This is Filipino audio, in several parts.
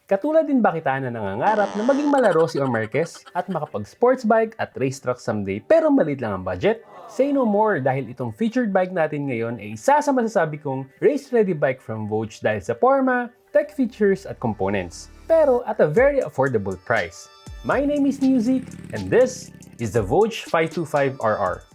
Katulad din ba kita na nangangarap na maging malaro si Marquez at makapag-sportsbike at racetrack someday pero maliit lang ang budget? Say no more dahil itong featured bike natin ngayon ay isa sa masasabi kong race-ready bike from Voge dahil sa porma, tech features at components, pero at a very affordable price. My name is Neozeke and this is the Voge 525RR.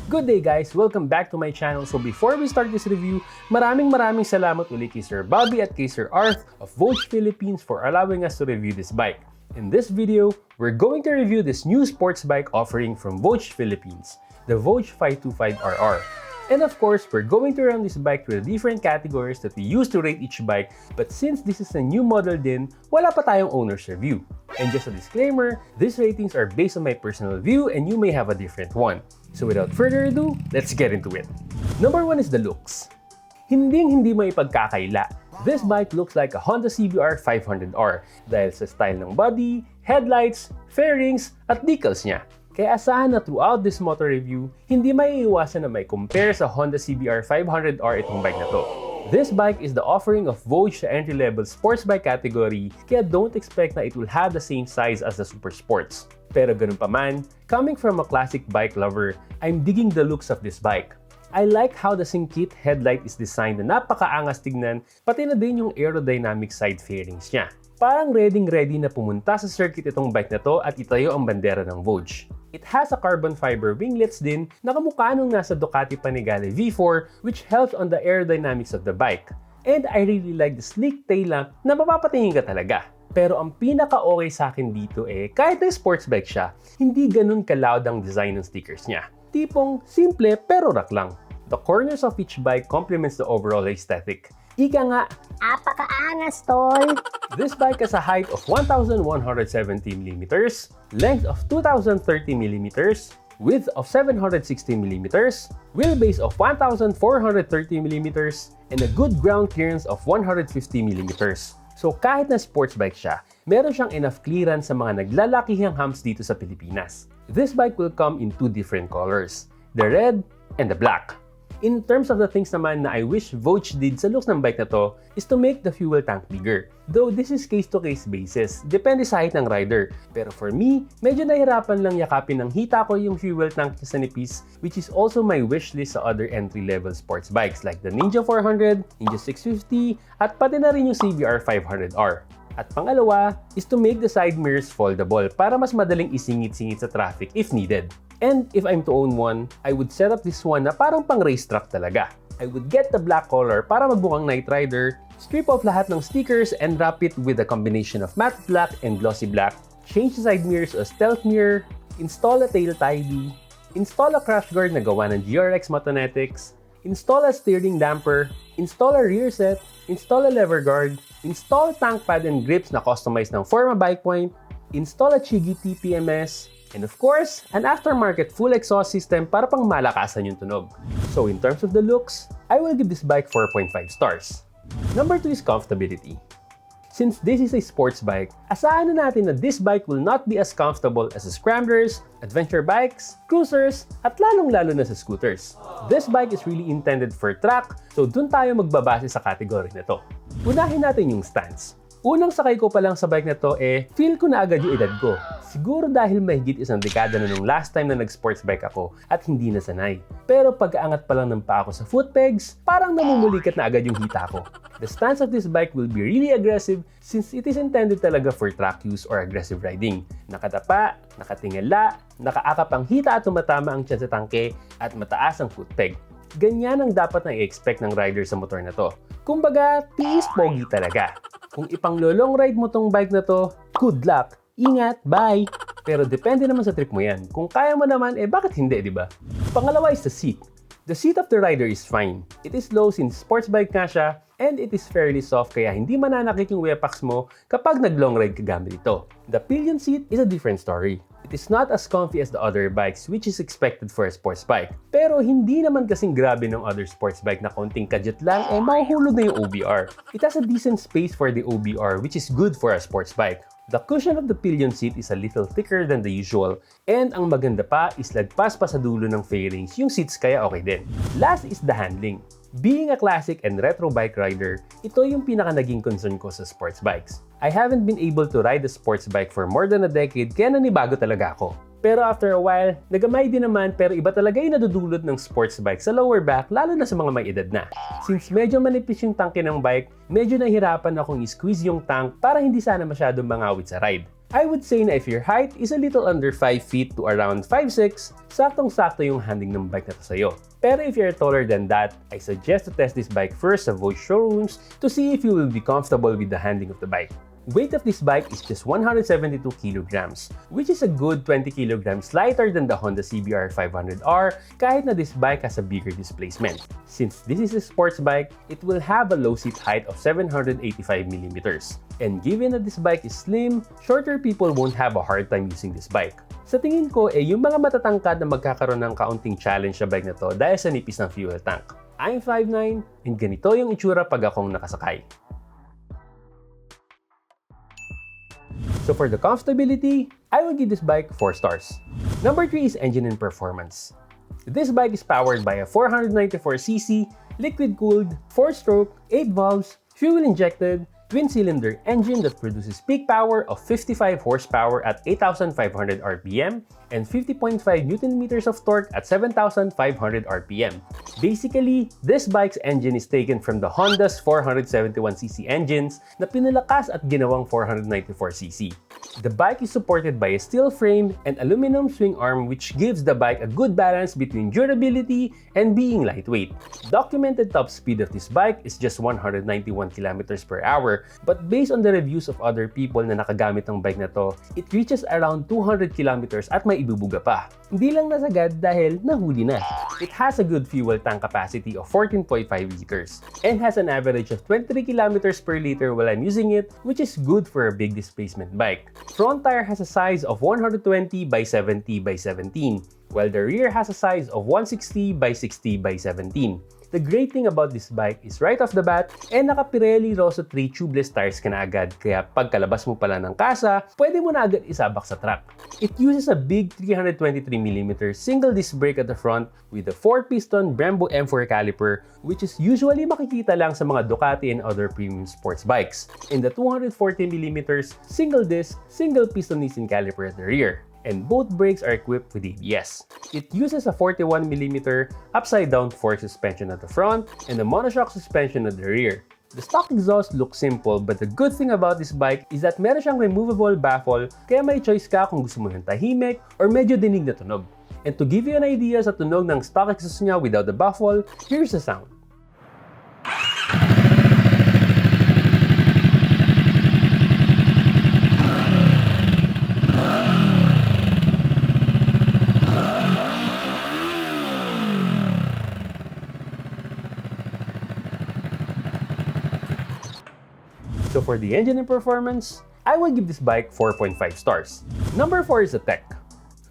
Good day guys! Welcome back to my channel. So before we start this review, maraming salamat ulit kay Sir Bobby at kay Sir Arth of Voge Philippines for allowing us to review this bike. In this video, we're going to review this new sports bike offering from Voge Philippines, the Voge 525RR. And of course, we're going to run this bike through the different categories that we use to rate each bike, but since this is a new model din, wala pa tayong owner's review. And just a disclaimer, these ratings are based on my personal view and you may have a different one. So without further ado, let's get into it. Number 1 is the looks. Hindi mo ipagkakaila. This bike looks like a Honda CBR 500R dahil sa style ng body, headlights, fairings, at decals niya. Kaya asahan na throughout this motor review, hindi maiiwasan na may compare sa Honda CBR 500R itong bike na to. This bike is the offering of Voge sa entry-level sports bike category, kaya don't expect na it will have the same size as the super sports. Pero ganun pa man, coming from a classic bike lover, I'm digging the looks of this bike. I like how the Syncit headlight is designed na napakaangas tignan, pati na din yung aerodynamic side fairings niya. Parang ready na pumunta sa circuit itong bike na to at itayo ang bandera ng Voge. It has a carbon fiber winglets din na kamukha nung nasa Ducati Panigale V4 which helps on the aerodynamics of the bike. And I really like the sleek tail lamp na mapapatingin ka talaga. Pero ang pinaka-okay sa akin dito kahit na sports bike siya, hindi ganun ka-loud ang design ng stickers niya. Tipong simple pero rock lang. The corners of each bike complements the overall aesthetic. Ika nga, napakaangas, tol! This bike has a height of 1,170mm, length of 2,030mm, width of 760mm, wheelbase of 1,430mm, and a good ground clearance of 150mm. So kahit na sports bike siya, meron siyang enough clearance sa mga naglalakihang hams dito sa Pilipinas. This bike will come in two different colors, the red and the black. In terms of the things naman na I wish Voge did sa looks ng bike na to is to make the fuel tank bigger. Though this is case-to-case basis, depende sa height ng rider. Pero for me, medyo nahirapan lang yakapin ng hita ko yung fuel tank niya sa nipis, which is also my wish list sa other entry-level sports bikes like the Ninja 400, Ninja 650, at pati na rin yung CBR 500R. At pangalawa is to make the side mirrors foldable para mas madaling isingit-singit sa traffic if needed. And if I'm to own one, I would set up this one na parang pang racetrack talaga. I would get the black color para magbukang Night Rider, strip off lahat ng stickers and wrap it with a combination of matte black and glossy black, change the side mirrors to a stealth mirror, install a tail tidy, install a crash guard na gawa ng GRX Motonetics, install a steering damper, install a rear set, install a lever guard, install tank pad and grips na customized ng Forma Bike Point, install a Chigi TPMS, and of course, an aftermarket full exhaust system para pang malakasan yung tunog. So in terms of the looks, I will give this bike 4.5 stars. Number 2 is comfortability. Since this is a sports bike, asahan na natin na this bike will not be as comfortable as the scramblers, adventure bikes, cruisers, at lalong-lalo na sa scooters. This bike is really intended for track, so dun tayo magbabase sa category na to. Unahin natin yung stance. Unang sakay ko pa lang sa bike na to feel ko na agad yung edad ko. Siguro dahil mahigit isang dekada na nung last time na nag-sports bike ako at hindi na sanay. Pero pag-aangat pa lang ng paa ko sa foot pegs, parang namumulikat na agad yung hita ko. The stance of this bike will be really aggressive since it is intended talaga for track use or aggressive riding. Nakatapa, nakatingala, nakaakap ang hita at tumatama ang tiyan sa tangke at mataas ang foot peg. Ganyan ang dapat na i-expect ng rider sa motor na to. Kumbaga, tiis pogi talaga. Kung ipang-long ride mo tong bike na to, good luck! Ingat! Bye! Pero depende naman sa trip mo yan. Kung kaya mo naman, bakit hindi, di ba? Pangalawa is the seat. The seat of the rider is fine. It is low since sports bike nga siya, and it is fairly soft kaya hindi mananakit yung wepax mo kapag nag-long ride ka gamit ito. The pillion seat is a different story. It is not as comfy as the other bikes which is expected for a sports bike. Pero hindi naman kasing grabe ng other sports bike na konting kadjut lang mahuhulog na yung OBR. It has a decent space for the OBR which is good for a sports bike. The cushion of the pillion seat is a little thicker than the usual, and ang maganda pa is lagpas pa sa dulo ng fairings yung seats kaya okay din. Last is the handling. Being a classic and retro bike rider, ito yung pinaka naging concern ko sa sports bikes. I haven't been able to ride a sports bike for more than a decade kaya nanibago talaga ako. Pero after a while, nagamay din naman pero iba talaga yung nadudulot ng sports bike sa lower back lalo na sa mga may edad na. Since medyo manipis yung tangke ng bike, medyo nahirapan akong i-squeeze yung tank para hindi sana masyadong mangawit sa ride. I would say na if your height is a little under 5 feet to around 5'6", saktong-sakto yung handling ng bike na to sa'yo. Pero if you're taller than that, I suggest to test this bike first sa Voge showrooms to see if you will be comfortable with the handling of the bike. Weight of this bike is just 172 kilograms, which is a good 20 kilograms lighter than the Honda CBR 500R kahit na this bike has a bigger displacement. Since this is a sports bike, it will have a low seat height of 785mm. And given that this bike is slim, shorter people won't have a hard time using this bike. Sa tingin ko, yung mga matatangkad na magkakaroon ng kaunting challenge sa bike na to dahil sa nipis ng fuel tank. I'm 5'9", and ganito yung itsura pag akong nakasakay. So for the comfortability, I will give this bike 4 stars. Number 3 is engine and performance. This bike is powered by a 494cc, liquid-cooled, 4-stroke, 8 valves, fuel-injected, twin-cylinder engine that produces peak power of 55 horsepower at 8,500 RPM and 50.5 Nm of torque at 7,500 RPM. Basically, this bike's engine is taken from the Honda's 471cc engines na pinalakas at ginawang 494cc. The bike is supported by a steel frame and aluminum swing arm which gives the bike a good balance between durability and being lightweight. Documented top speed of this bike is just 191 km/h, but based on the reviews of other people na nakagamit ng bike na to, it reaches around 200 km at may ibubuga pa. Hindi lang nasagad dahil nahuli na. It has a good fuel tank capacity of 14.5 liters and has an average of 23 km per liter while I'm using it, which is good for a big displacement bike. Front tire has a size of 120 by 70 by 17, while the rear has a size of 160 by 60 by 17. The great thing about this bike is right off the bat, naka Pirelli Rosso 3 tubeless tires ka na agad, kaya pagkalabas mo pala ng kasa, pwede mo na agad isabak sa track. It uses a big 323mm single disc brake at the front with a 4-piston Brembo M4 caliper, which is usually makikita lang sa mga Ducati and other premium sports bikes, and the 240mm single disc, single piston Nissin caliper at the rear. And both brakes are equipped with ABS. It uses a 41mm upside-down fork suspension at the front and a monoshock suspension at the rear. The stock exhaust looks simple, but the good thing about this bike is that meron siyang removable baffle kaya may choice ka kung gusto mo ng tahimik or medyo dinig na tunog. And to give you an idea sa tunog ng stock exhaust niya without the baffle, here's the sound. So for the engine and performance, I will give this bike 4.5 stars. Number 4 is the tech.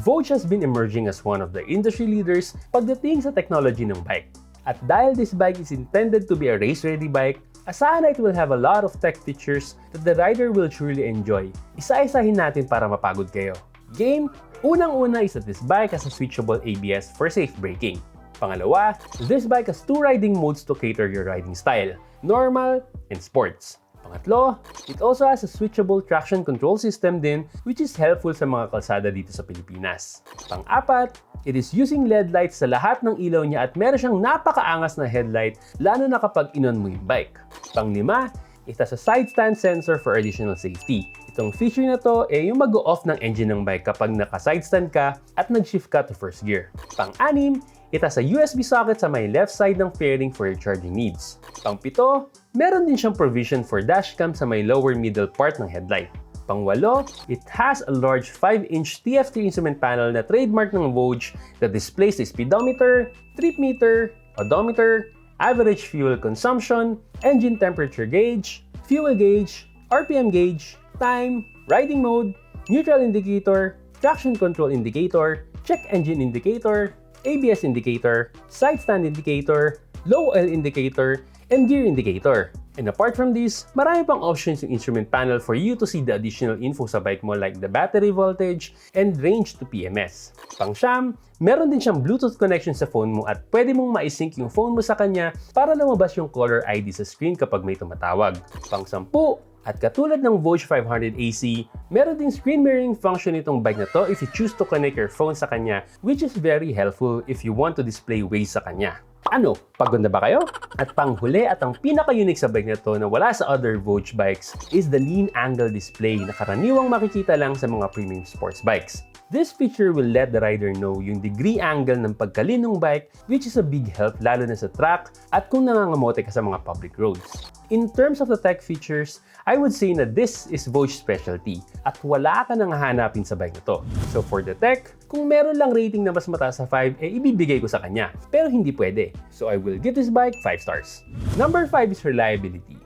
Voge has been emerging as one of the industry leaders pagdating sa technology ng bike. At dahil this bike is intended to be a race-ready bike, asahan na it will have a lot of tech features that the rider will truly enjoy. Isa-isahin natin para mapagod kayo. Game, unang-una is that this bike has a switchable ABS for safe braking. Pangalawa, this bike has 2 riding modes to cater your riding style, normal and sports. Pangatlo, it also has a switchable traction control system din which is helpful sa mga kalsada dito sa Pilipinas. Pang-apat, it is using LED lights sa lahat ng ilaw niya at meron siyang napakaangas na headlight lalo na kapag inon mo yung bike. Pang-lima, it has a side stand sensor for additional safety. Itong feature na to yung mag-off ng engine ng bike kapag naka-side stand ka at nag-shift ka to first gear. Pang-anim, it has a USB socket sa may left side ng fairing for your charging needs. Pang-pito, meron din siyang provision for dashcam sa may lower middle part ng headlight. Pang-walo, it has a large 5-inch TFT instrument panel na trademark ng Voge that displays the speedometer, trip meter, odometer, average fuel consumption, engine temperature gauge, fuel gauge, RPM gauge, time, riding mode, neutral indicator, traction control indicator, check engine indicator, ABS indicator, side stand indicator, low oil indicator, and gear indicator. And apart from this, marami pang options yung instrument panel for you to see the additional info sa bike mo like the battery voltage and range to PMS. Pang-siyam, meron din siyang Bluetooth connection sa phone mo at pwede mong ma-sync yung phone mo sa kanya para lumabas yung caller ID sa screen kapag may tumatawag. Pang-sampu, at katulad ng Voge 500 AC, meron ding screen mirroring function itong bike na to if you choose to connect your phone sa kanya, which is very helpful if you want to display Waze sa kanya. Ano, pagod na ba kayo? At panghuli at ang pinaka-unique sa bike na to na wala sa other Voge bikes is the lean angle display na karaniwang makikita lang sa mga premium sports bikes. This feature will let the rider know yung degree angle ng pagkalin ng bike, which is a big help lalo na sa track at kung nangangamote ka sa mga public roads. In terms of the tech features, I would say na this is Voge's specialty at wala ka nang hahanapin sa bike na to. So for the tech, kung meron lang rating na mas mataas sa 5, ibibigay ko sa kanya. Pero hindi pwede. So I will give this bike 5 stars. Number 5 is reliability.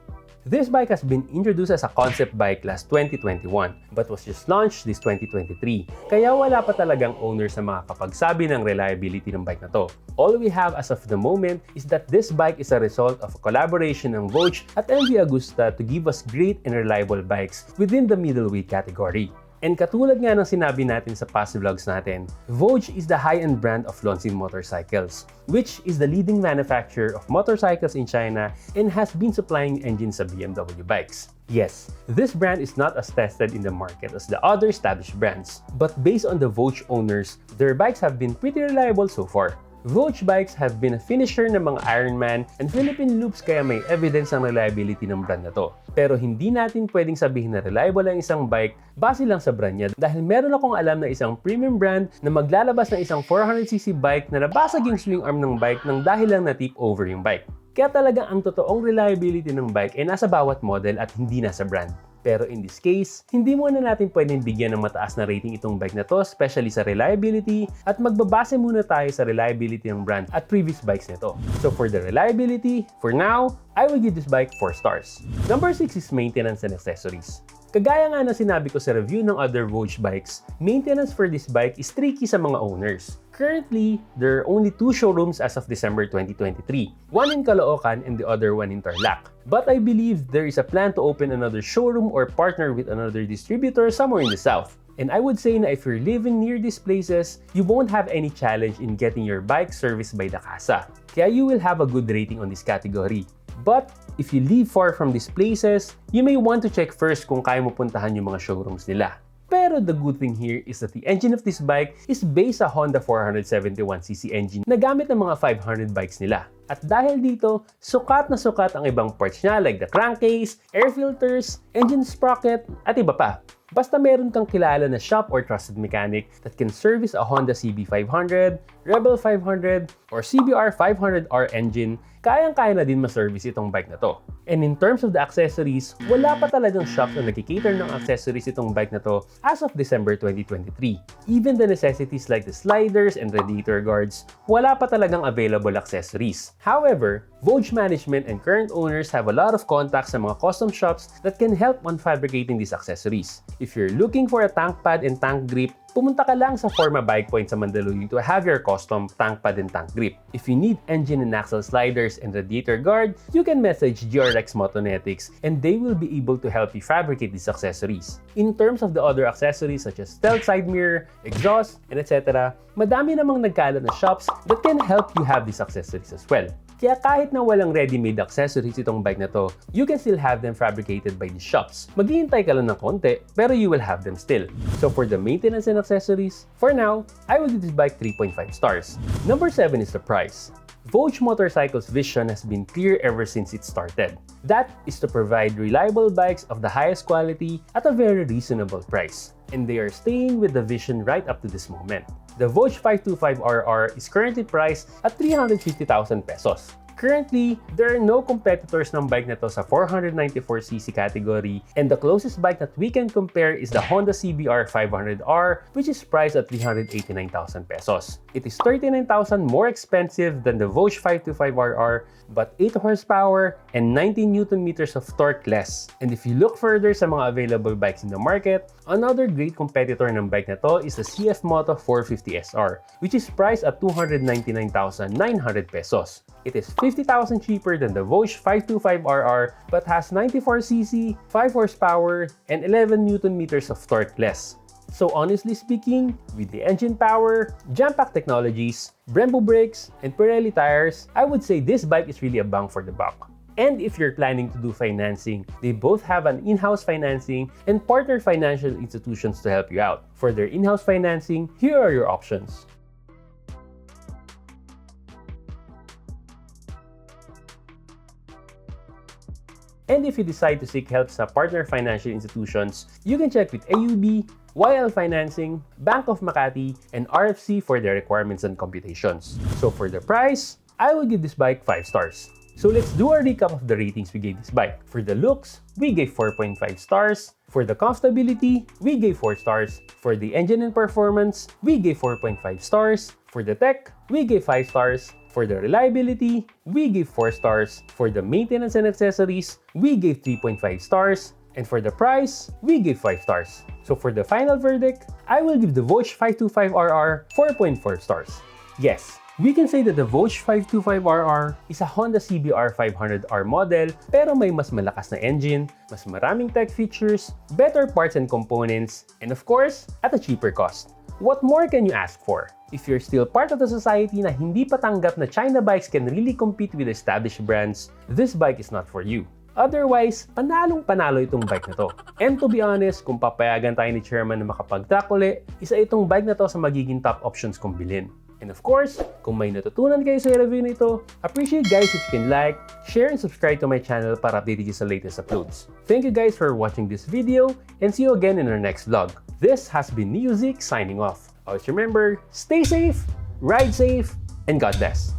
This bike has been introduced as a concept bike last 2021 but was just launched this 2023. Kaya wala pa talagang owner sa makakapagsabi ng reliability ng bike na to. All we have as of the moment is that this bike is a result of a collaboration ng Voge at MV Agusta to give us great and reliable bikes within the middleweight category. And katulad nga ng sinabi natin sa past vlogs natin, Voge is the high-end brand of Lonsin Motorcycles, which is the leading manufacturer of motorcycles in China and has been supplying engines sa BMW bikes. Yes, this brand is not as tested in the market as the other established brands, but based on the Voge owners, their bikes have been pretty reliable so far. Voge bikes have been a finisher ng mga Ironman and Philippine loops kaya may evidence ng reliability ng brand na to. Pero hindi natin pwedeng sabihin na reliable ang isang bike base lang sa brand niya dahil meron akong alam na isang premium brand na maglalabas ng isang 400cc bike na nabasag yung swing arm ng bike nang dahil lang na-tip over yung bike. Kaya talaga ang totoong reliability ng bike ay nasa bawat model at hindi nasa brand. Pero in this case, hindi muna natin pwedeng bigyan ng mataas na rating itong bike na to, especially sa reliability, at magbabase muna tayo sa reliability ng brand at previous bikes nito. So for the reliability, for now, I will give this bike 4 stars. Number 6 is maintenance and accessories. Kagaya nga na sinabi ko sa review ng other Voge bikes, maintenance for this bike is tricky sa mga owners. Currently, there are only 2 showrooms as of December 2023, one in Caloocan and the other one in Tarlac. But I believe there is a plan to open another showroom or partner with another distributor somewhere in the south. And I would say na if you're living near these places, you won't have any challenge in getting your bike serviced by the casa. Kaya you will have a good rating on this category. But if you live far from these places, you may want to check first kung kaya mo puntahan yung mga showrooms nila. Pero the good thing here is that the engine of this bike is based sa Honda 471cc engine na gamit ng mga 500 bikes nila. At dahil dito, sukat na sukat ang ibang parts niya like the crankcase, air filters, engine sprocket, at iba pa. Basta meron kang kilala na shop or trusted mechanic that can service a Honda CB500, Rebel 500, or CBR 500R engine, kayang-kaya na din ma-service itong bike na to. And in terms of the accessories, wala pa talagang shop na nagkikater ng accessories itong bike na to as of December 2023. Even the necessities like the sliders and radiator guards, wala pa talagang available accessories. However, Voge management and current owners have a lot of contacts sa mga custom shops that can help on fabricating these accessories. If you're looking for a tank pad and tank grip, pumunta ka lang sa Porma Bike Point sa Mandaluyong to have your custom tank pad and tank grip. If you need engine and axle sliders and radiator guard, you can message GRX Motonetics and they will be able to help you fabricate these accessories. In terms of the other accessories such as stealth side mirror, exhaust, and etc., madami namang nagkalat na shops that can help you have these accessories as well. Kaya kahit na walang ready-made accessories itong bike na to, you can still have them fabricated by these shops. Maghihintay ka lang ng konti, pero you will have them still. So for the maintenance and accessories, for now, I will give this bike 3.5 stars. Number 7 is the price. Voge Motorcycles' vision has been clear ever since it started. That is to provide reliable bikes of the highest quality at a very reasonable price. And they are staying with the vision right up to this moment. The Voge 525RR is currently priced at 350,000 pesos. Currently, there are no competitors ng bike na to sa 494cc category, and the closest bike that we can compare is the Honda CBR 500R, which is priced at 389,000 pesos. It is 39,000 more expensive than the Voge 525RR, but 8 horsepower and 19 Newton meters of torque less. And if you look further sa mga available bikes in the market, another great competitor ng bike na to is the CF Moto 450SR, which is priced at 299,900 pesos. It is 50,000 cheaper than the Voge 525RR, but has 94cc, 5 horsepower, and 11 Newton meters of torque less. So honestly speaking, with the engine power, jam-pack technologies, Brembo brakes, and Pirelli tires, I would say this bike is really a bang for the buck. And if you're planning to do financing, they both have an in-house financing and partner financial institutions to help you out. For their in-house financing, here are your options. And if you decide to seek help sa partner financial institutions, you can check with AUB, YL Financing, Bank of Makati, and RFC for their requirements and computations. So for the price, I will give this bike 5 stars. So let's do a recap of the ratings we gave this bike. For the looks, we gave 4.5 stars. For the comfortability, we gave 4 stars. For the engine and performance, we gave 4.5 stars. For the tech, we gave 5 stars. For the reliability, we gave 4 stars. For the maintenance and accessories, we gave 3.5 stars. And for the price, we gave 5 stars. So for the final verdict, I will give the Voge 525RR 4.4 stars. Yes, we can say that the Voge 525RR is a Honda CBR 500R model, pero may mas malakas na engine, mas maraming tech features, better parts and components, and of course, at a cheaper cost. What more can you ask for? If you're still part of the society na hindi pa tanggap na China bikes can really compete with established brands, this bike is not for you. Otherwise, panalong-panalo itong bike na to. And to be honest, kung papayagan tayo ni Chairman na makapag-track uli, isa itong bike na to sa magiging top options kong bilhin. And of course, kung may natutunan kayo sa review nito, appreciate guys if you can like, share, and subscribe to my channel para updated you sa latest uploads. Thank you guys for watching this video, and see you again in our next vlog. This has been Neozeke signing off. Always remember, stay safe, ride safe, and God bless.